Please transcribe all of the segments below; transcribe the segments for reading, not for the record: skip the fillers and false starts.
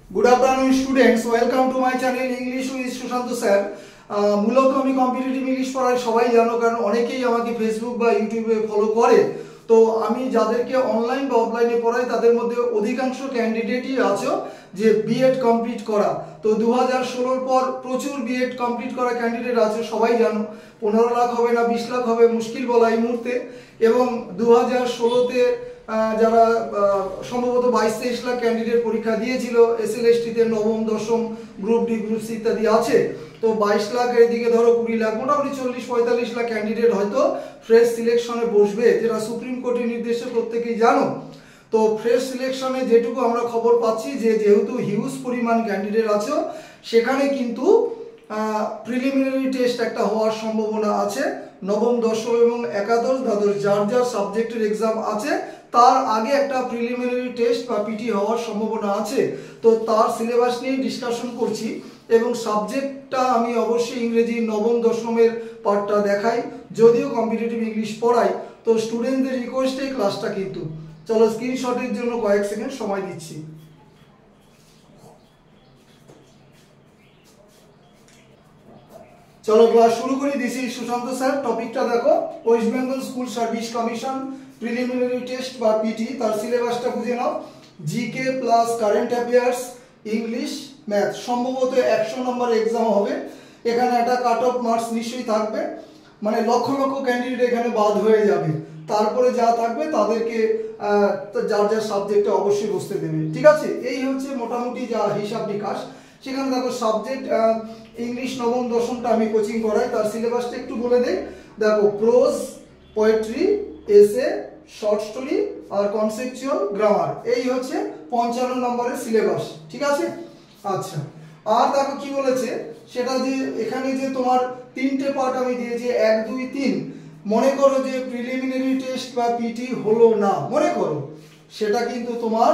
Good afternoon students, welcome to my channel English with Sushanto sir. মূলত আমি competitive English পড়াই সবাই জানো, কারণ অনেকেই আমাকে ফেসবুক বা ইউটিউবে ফলো করে। তো আমি যাদেরকে অনলাইন বা অফলাইনে পড়াই তাদের মধ্যে অধিকাংশ ক্যান্ডিডেটই আছে যে বিএড কমপ্লিট করা। তো 2016 পর প্রচুর বিএড কমপ্লিট করা ক্যান্ডিডেট আছে, সবাই জানো। 15 লাখ হবে না 20 লাখ হবে মুশকিল বলা এই মুহূর্তে। এবং 2016তে যারা সম্ভবত 22-23 লাখ ক্যান্ডিডেট পরীক্ষা দিয়েছিল এসএলএসটিতে, নবম দশম গ্রুপ ডি গ্রুপ সি ইত্যাদি আছে। তো 22 লাখের দিকে ধরো 20 লাখ, মোটামুটি 40-45 লাখ ক্যান্ডিডেট হয়তো ফ্রেশ সিলেকশনে বসবে, যেটা সুপ্রিম কোর্টের নির্দেশে প্রত্যেকেই জানো। তো ফ্রেশ সিলেকশনে যেটুকু আমরা খবর পাচ্ছি যে যেহেতু হিউজ পরিমাণ ক্যান্ডিডেট আছে, সেখানে কিন্তু প্রিলিমিনারি টেস্ট একটা হওয়ার সম্ভাবনা আছে। নবম দশম এবং একাদশ দ্বাদশ যার যার সাবজেক্টের এক্সাম আছে তার আগে একটা প্রিলিমিনারি টেস্ট বা পিটি হওয়ার সম্ভাবনা আছে। তো তার সিলেবাস নিয়ে ডিসকাশন করছি এবং সাবজেক্টটা আমি অবশ্যই ইংরেজি নবম দশমের পার্টটা দেখাই, যদিও কম্পিটিটিভ ইংলিশ পড়াই। তো স্টুডেন্টদের রিকোয়েস্টে ক্লাসটা কিন্তু চলো স্ক্রিনশটের জন্য কয়েক সেকেন্ড সময় দিচ্ছি। চলো ক্লাস শুরু করি। This is Sushant sir. টপিকটা দেখো, West Bengal School Service Commission preliminary test বা পিটি, তার সিলেবাসটা বুঝে নাও। GK plus current affairs, English, math, সম্ভবত 100 নম্বর এক্সাম হবে। এখানে একটা কাট অফ মার্কস নিশ্চয়ই থাকবে, মানে লক্ষ লক্ষ ক্যান্ডিডেট এখানে বাদ হয়ে যাবে। তারপরে যা থাকবে তাদেরকে যার যার সাবজেক্টে অবশ্যই বসতে দেবে, ঠিক আছে? এই হচ্ছে মোটামুটি যা হিসাব নিকাশ। সেখানে দেখো সাবজেক্ট ইংলিশ নবম দশমটা আমি কোচিং করাই, তার সিলেবাসটা একটু বলে দেই। দেখো প্রোজ, পোয়েট্রি, এসে, শর্ট স্টোরি আর কনসেপচুয়াল গ্রামার, এই হচ্ছে 55 নম্বরের সিলেবাস, ঠিক আছে? আচ্ছা, আর দেখো কি বলেছে সেটা, যে এখানে যে তোমার 3টে পার্ট আমি দিয়েছি 1, 2, 3। মনে করো যে প্রিলিমিনারি টেস্ট বা পিটি হলো না, মনে করো, সেটা কিন্তু তোমার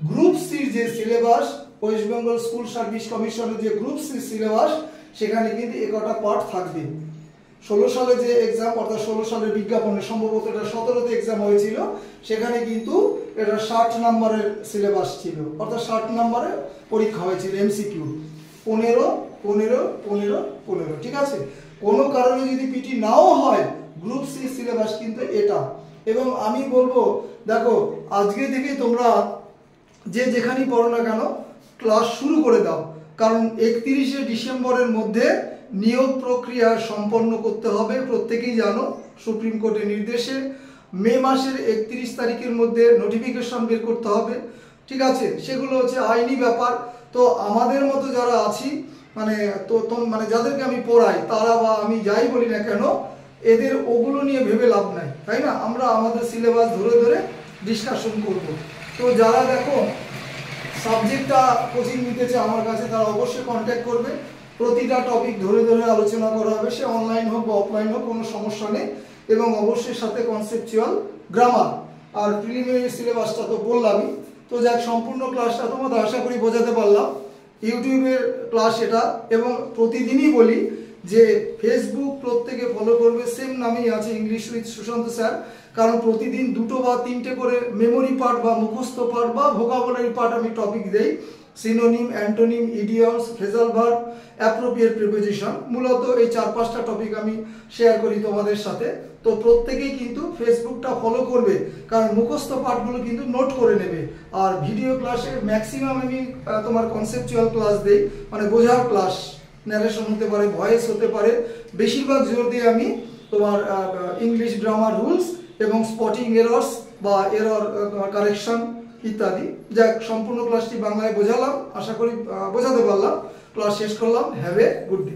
গ্রুপ সির যে syllabus, West Bengal School service কমিশনের যে গ্রুপ সি সিলেবাস, সেখানে কিন্তু একটা পার্ট থাকবে। 16 সালে যে এক্সাম, অর্থাৎ 16 সালের বিজ্ঞাপনে, সম্ভবত এটা 17তে এক্সাম হয়েছিল, সেখানে কিন্তু এটা 60 নম্বরের সিলেবাস ছিল, অর্থাৎ 60 নম্বরের পরীক্ষা হয়েছিল এমসিকিউ। 15, 15, 15, 15, ঠিক আছে? কোনো কারণে যদি পিটি নাও হয়, গ্রুপ সি সিলেবাস কিন্তু এটা। এবং আমি বলবো দেখো, আজকে থেকে তোমরা যে যেখানেই পড়ো না কেন ক্লাস শুরু করে দাও, কারণ 31শে ডিসেম্বরের মধ্যে নিয়োগ প্রক্রিয়া সম্পন্ন করতে হবে। প্রত্যেকেই জানো সুপ্রিম কোর্টের নির্দেশে মে মাসের 31 তারিখের মধ্যে নোটিফিকেশন বের করতে হবে, ঠিক আছে? সেগুলো হচ্ছে আইনি ব্যাপার। তো আমাদের মতো যারা আছি, মানে মানে যাদেরকে আমি পড়াই, তারা বা আমি যাই বলি না কেন, এদের ওগুলো নিয়ে ভেবে লাভ নাই, তাই না? আমরা আমাদের সিলেবাস ধরে ধরে ডিসকাশন করব। তো যারা দেখো সাবজেক্টটা কোচিং নিতেছে আমার কাছে, তারা অবশ্যই কন্ট্যাক্ট করবে। প্রতিটা টপিক ধরে ধরে আলোচনা করা হবে, সে অনলাইন হোক বা অফলাইন হোক, কোনো সমস্যা নেই। এবং অবশ্যই সাথে কনসেপচুয়াল গ্রামার আর প্রিলিমিনারি সিলেবাসটা তো বললামই। তো যাক, সম্পূর্ণ ক্লাসটা তোমাদের আশা করি বোঝাতে পারলাম। ইউটিউবের ক্লাস এটা, এবং প্রতিদিনই বলি যে ফেসবুক প্রত্যেকে ফলো করবে, সেম নামেই আছে ইংলিশ উইথ সুশান্ত স্যার। কারণ প্রতিদিন 2 বা 3টে করে মেমোরি পার্ট বা মুখস্থ পার্ট বা ভোকাবুলারি পার্ট আমি টপিক দেই। Synonym, antonym, idioms, phrasal verb, appropriate preposition, মূলত এই 4-5টা টপিক আমি শেয়ার করি তোমাদের সাথে। তো প্রত্যেকেই কিন্তু ফেসবুকটা ফলো করবে, কারণ মুখস্থ পার্টগুলো কিন্তু নোট করে নেবে। আর ভিডিও ক্লাসে ম্যাক্সিমাম আমি তোমার কনসেপচুয়াল ক্লাস দেই, মানে বোঝার ক্লাস, ন্যারেশন হতে পারে, ভয়েস হতে পারে। বেশিরভাগ জোর দিয়ে আমি তোমার ইংলিশ গ্রামার রুলস এবং স্পটিং এরর্স বা এরর কারেকশন ইত্যাদি। যাক, সম্পূর্ণ ক্লাসটি বাংলায় বোঝালাম, আশা করি বোঝাতে পারলাম। ক্লাস শেষ করলাম। Have a good day.